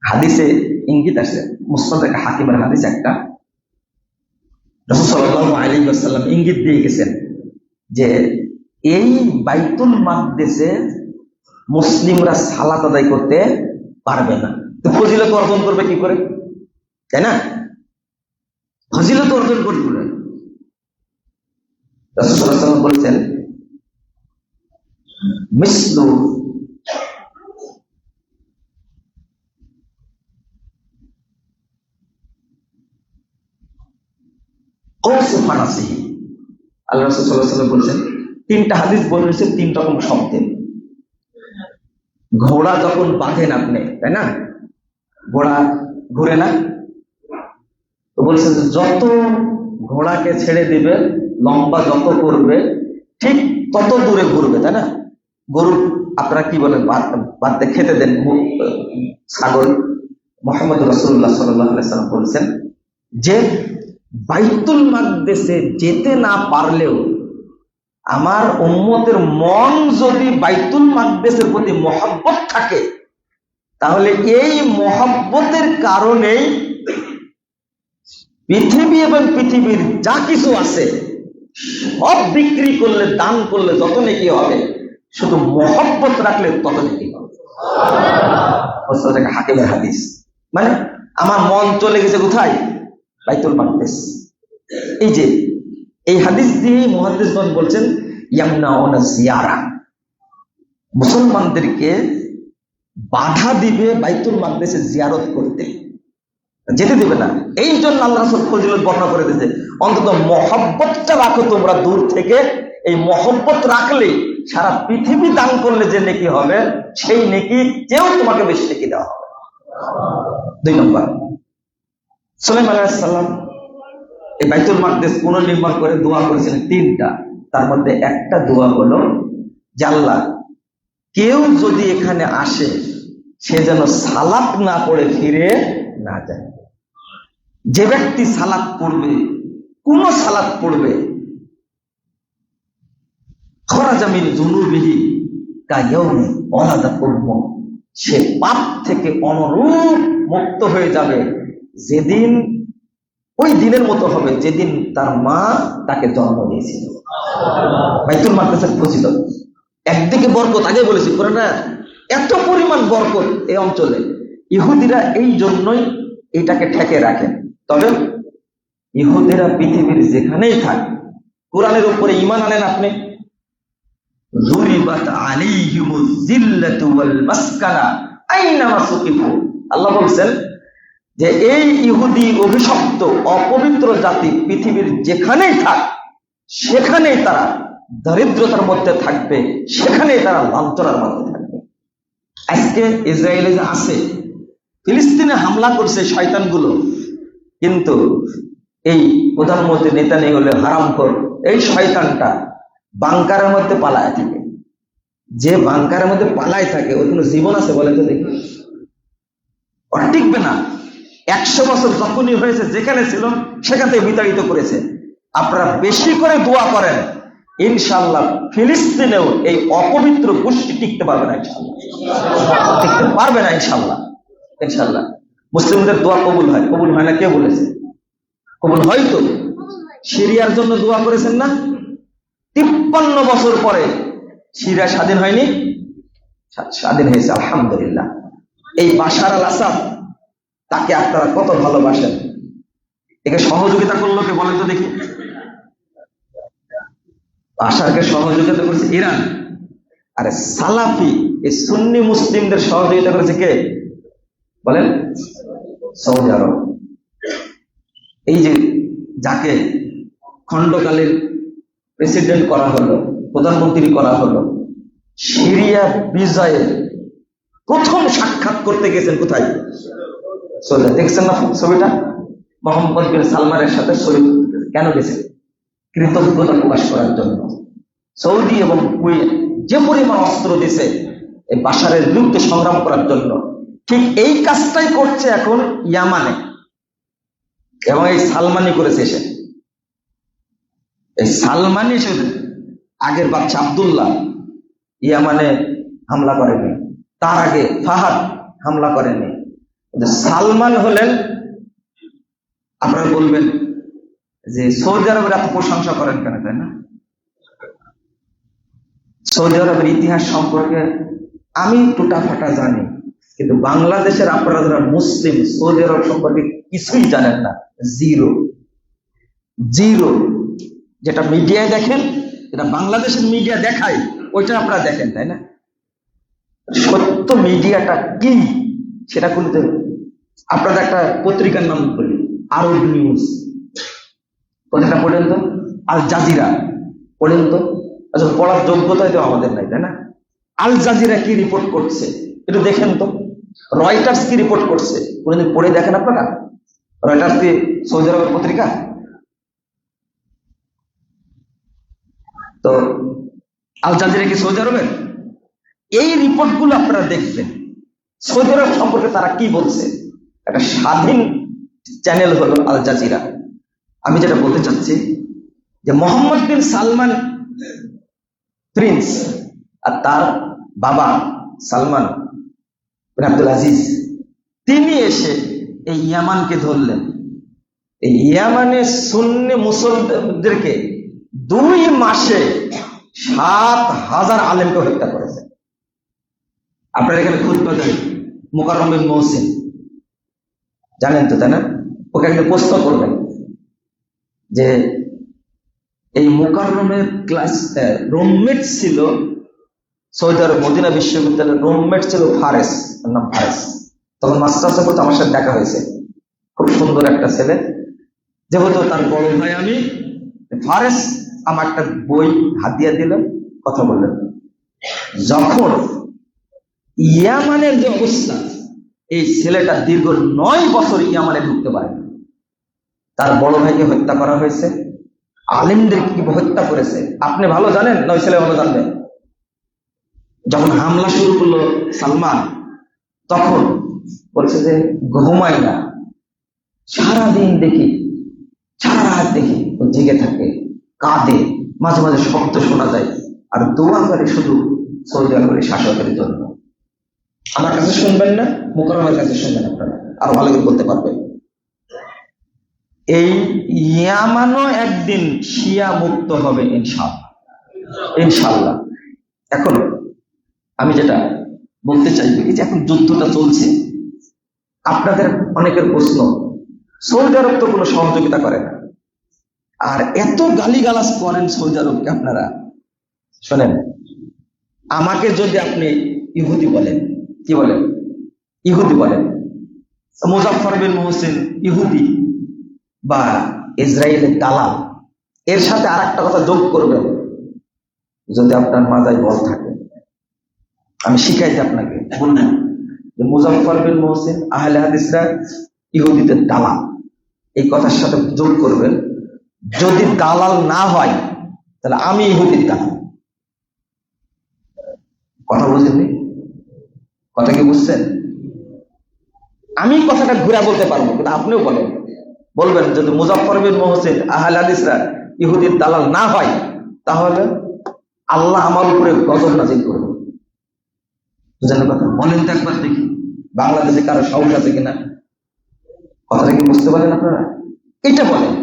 হাদিসে ইঙ্গিত আছে, মুসনাদ হাকিমের হাদিস একটা, রাসূল সাল্লাল্লাহু আলাইহি ওয়াসাল্লাম ইঙ্গিত দিয়ে গেছেন যে এই বাইতুল মাকদিসে মুসলিমরা সালাত আদায় করতে পারবে না। তো ফজিলত অর্জন করবে কি করে, তাই না? ফজিলত অর্জন করবে। রাসূল সাল্লাল্লাহু আলাইহি ওয়াসাল্লাম বলেছেন মিসলু কওসু ফানাসি। আল্লাহ রাসূল সাল্লাল্লাহু আলাইহি ওয়াসাল্লাম বলেছেন, তিনটা হাদিস বলেছে তিন রকম শব্দে। ঘোড়া যখন বাঁধেন আপনি, তাই না, ঘোড়া ঘুরে না, তো বলছে যত ঘোড়াকে ছেড়ে দিবে, লম্বা যত করবে ঠিক তত দূরে ঘুরবে, তাই না? গরু আপনারা কি বলেন, বাঁধতে খেতে দেন ছাগল। মুহাম্মদ রাসূলুল্লাহ সাল্লাল্লাহু আলাইহি ওয়াসাল্লাম বলেছেন যে বাইতুল মাকদিসে যেতে না পারলেও আমার উম্মতের মন যদি বাইতুল মাকদিসের প্রতি মহব্বত থাকে, তাহলে এই মহব্বতের কারণেই পৃথিবী এবং পৃথিবীর যা কিছু আছে সব বিক্রি করলে, দান করলে যত নেকি হবে, শুধু মহব্বত রাখলে তত নেকি হবে। হাকিমের হাদিস। মানে আমার মন চলে গেছে কোথায়? বাইতুল মাকদিস। এই যে এই হাদিস দিয়ে মুহাদ্দিসগণ বলছেন ইয়ামনাউনা জিয়ারা, মুসলমানদেরকে বাধা দিবে বাইতুল মাকদিসে জিয়ারত করতে, যেতে দিবে না। এই জন্য আল্লাহ রাসূল ফজিলত বর্ণনা করে দিয়েছে, অন্তত মহব্বতটা রাখো তোমরা দূর থেকে। এই মহব্বত রাখলে সারা পৃথিবী দান করলে যে নেকি হবে, সেই নেকি কেউ তোমাকে বেশি নেকি দেওয়া হবে। 2 নম্বর, সুলাইমান আলাইহিস সালাম এই বাইতুল মাকদিস পুনর্নির্মাণ করে দোয়া করেছিলেন 3টা। তার মধ্যে একটা দোয়া হলো যে আল্লাহ, কেউ যদি এখানে আসে সে যেন সালাত না পড়ে ফিরে না যায়। যে ব্যক্তি সালাত পড়বে, কোন সালাত পড়বে, খরাজা মিন যুনুবিহি কায়াউমি ওয়ালাদাত উম্মু, সে পাপ থেকে অনুরূপ মুক্ত হয়ে যাবে যেদিন, ওই দিনের মতো হবে যেদিন তার মা তাকে জন্ম দিয়েছিল। বাইতুল মাকদিসের ফজিলত, একদিকে বরকত, আগে বলেছি করে না, এত পরিমাণ বরকত এই অঞ্চলে। ইহুদিরা এই জন্যই এটাকে ঠেকে রাখে। তবে ইহুদিরা পৃথিবীর যেখানেই থাক, কোরআনের উপরে ঈমান আনেন আপনি, যুরিবাত আলাইহিমুয যিল্লাতু ওয়াল মাসকানা আইনামা সুকিফু। আল্লাহ বলেন যে এই ইহুদি অভিশপ্ত অপবিত্র জাতি পৃথিবীর যেখানেই থাক, সেখানেই তারা দরিদ্রতার মধ্যে থাকবে, সেখানেই তারা লাঞ্ছনার মধ্যে থাকবে। আজকে ইসরায়েলে যে আছে, ফিলিস্তিনে হামলা করছে শয়তানগুলো, কিন্তু এই প্রধানমন্ত্রী নেতানিয়াহু হলে হারামখোর, এই শয়তানটা বাংকারের মধ্যে পালায় থাকে। যে বাংকারের মধ্যে পালায় থাকে ওর কোনো জীবন আছে বলে তো দেখি? ওর টিকবে না। 100 বছর যখনই হয়েছে যেখানে ছিল সেখান থেকে বিতাড়িত করেছে। আপনারা বেশি করে দোয়া করেন, ইনশাআল্লাহ ফিলিস্তিনেও এই অপবিত্র গোষ্ঠী টিকতে পারবে না, ইনশাআল্লাহ টিকতে পারবে না, ইনশাআল্লাহ। ইনশাআল্লাহ মুসলিমদের দোয়া কবুল হয়, কবুল হয় না কে বলেছে? কবুল হয় তো। সিরিয়ার জন্য দোয়া করেছেন না? 53 বছর পরে সিরিয়া স্বাধীন হয়নি? স্বাধীন হয়েছে, আলহামদুলিল্লাহ। এই বাশার আল আসাদ, তাকে আপনারা কত ভালোবাসেন, একে সহযোগিতা করলো কে বলেন তো দেখি? বাশারকে সহযোগিতা করেছে ইরান। আরে সালাফি এই সুন্নি মুসলিমদের সহযোগিতা করেছে কে বলেন? সৌদি আরব। এই যে যাকে খণ্ডকালীন প্রেসিডেন্ট করা হলো, প্রধানমন্ত্রী করা হলো, সিরিয়া বিজয়ে প্রথম সাক্ষাৎ করতে গেছেন কোথায়? সৌদি। দেখছেন না ছবিটা? মোহাম্মদ বিন সালমানের সাথে ছবি কেন গেছেন? কৃতজ্ঞতা প্রকাশ করার জন্য। সৌদি এবং কুয়েত যে পরিমাণ অস্ত্র দিছে এই বাশারের বিরুদ্ধে সংগ্রাম করার জন্য, ঠিক এই কাজটাই করছে এখন ইয়ামানে, এবং এই সালমানি করেছে। এসে এই সালমানি এসে, আগের বাচ্চা আব্দুল্লাহ ইয়ামানে হামলা করেনি, তার আগে ফাহাদ হামলা করেনি, সালমান হলেন, আপনারা বলবেন যে সৌদি আরবের এত প্রশংসা করেন কেন, তাই না? সৌদি আরবের ইতিহাস সম্পর্কে আমি টুটাফাটা জানি, কিন্তু বাংলাদেশের আপনারা যারা মুসলিম সৌদি আরব সম্পর্কে কিছুই জানেন না। Zero zero. যেটা মিডিয়ায় দেখেন, যেটা বাংলাদেশের মিডিয়া দেখায়, ওইটা আপনারা দেখেন, তাই না? সত্য মিডিয়াটা কি সেটা খুলতে আপনাদের একটা পত্রিকার নাম বলি, আরব নিউজ। কথাটা পড়েন তো, আল জাজিরা পড়েন তো। আচ্ছা, পড়ার যোগ্যতা তো আমাদের নাই, তাই না? আল জাজিরা কি রিপোর্ট করছে একটু দেখেন তো। রয়টার্স কি রিপোর্ট করছে কোনদিন পড়ে দেখেন আপনারা? রয়টার্স কি সৌদি আরবের পত্রিকা? তো আল জাজিরা কি সৌদি আরবের? এই রিপোর্টগুলো আপনারা দেখবেন সৌদি আরব সম্পর্কে তারা কি বলছে। একটা স্বাধীন চ্যানেল হলো আল জাজিরা। আমি যেটা বলতে চাচ্ছি যে মোহাম্মদ বিন সালমান প্রিন্স আর তার বাবা সালমান বিন আব্দুল আজিজ, তিনি এসে এই ইয়ামানকে ধরলেন। এই ইয়ামানের সুন্নি মুসলমানদেরকে 2 মাসে 7,000 আলেমকে হত্যা করেছে। আপনারা এখানে খুঁজ পাবেন মুকাররম বিন মহসিন, জানেন তো, তাই না? ওকে একটা প্রশ্ন করবেন যে এই মুকাররমের ক্লাস রুমমেট ছিল সৌদি আরব মদিনা বিশ্ববিদ্যালয়ের রুমমেট ছিল ফারেস, ওর নাম ফারেস। তখন মাস্টার্সে পড়তে আমার সাথে দেখা হয়েছে, খুব সুন্দর একটা ছেলে। যেহেতু তার বড় ভাই আমি, ফারেস আমার একটা বই হাদিয়া দিলেন, কথা বললেন। যখন ইয়ামানের যে অবস্থা, এই ছেলেটা দীর্ঘ 9 বছর ইয়ামানে ঢুকতে পারে। তার বড় ভাইকে হত্যা করা হয়েছে, আলিমদের কি হত্যা করেছে আপনি ভালো জানেন, নয় ছেলে ভালো জানবেন। যখন হামলা শুরু করলো সালমান, তখন বলছে যে ঘুমাই না, সারাদিন দেখি, সারা রাত দেখি ও জেগে থাকে, কাঁদে, মাঝে মাঝে শব্দ শোনা যায়, আর দোয়া করে শুধু সৌদি আরবের শাসকের জন্য। আমার কাছে শুনবেন না, মুকাররমের কাছে শুনবেন, আপনারা আরো ভালো করে বলতে পারবেন। এই ইয়ামানও একদিন শিয়া মুক্ত হবে ইনশাআল্লাহ, ইনশাআল্লাহ। এখন আমি যেটা বলতে চাইবো, এই যে এখন যুদ্ধটা চলছে, আপনাদের অনেকের প্রশ্ন, সৌদি আরব তো কোনো সহযোগিতা করে না, আর এত গালিগালাজ করেন সৌদি আরবকে আপনারা। শোনেন, আমাকে যদি আপনি ইহুদি বলেন, কি বলেন? ইহুদি বলেন। মুজাফফর বিন মুহসিন ইহুদি বা ইসরায়েলের দালাল, এর সাথে আর একটা কথা যোগ করবেন, যদি আপনার মাথায় বল থাকে। আমি শিখাইছি আপনাকে, বললাম যে মুজাফফর বিন মুহসিন আহলে হাদিসরা ইহুদিদের দালাল, এই কথার সাথে যোগ করবেন, যদি দালাল না হয় তাহলে আমি ইহুদির দালাল। কথা বুঝেননি? কথা কি বুঝছেন? আমি কথাটা ঘুরে বলতে পারবো, কিন্তু আপনিও বলবেন যদি মুজাফফর বিন মুহসিন আহলে হাদিসরা ইহুদির দালাল না হয়, তাহলে আল্লাহ আমার উপরে গজব নাযিল করবে। বুঝলেন কথা? বলেন তো একবার দেখি, বাংলাদেশে কারো সাহস আছে কিনা? কথাটা কি বুঝতে পারেন আপনারা? এটা বলেন।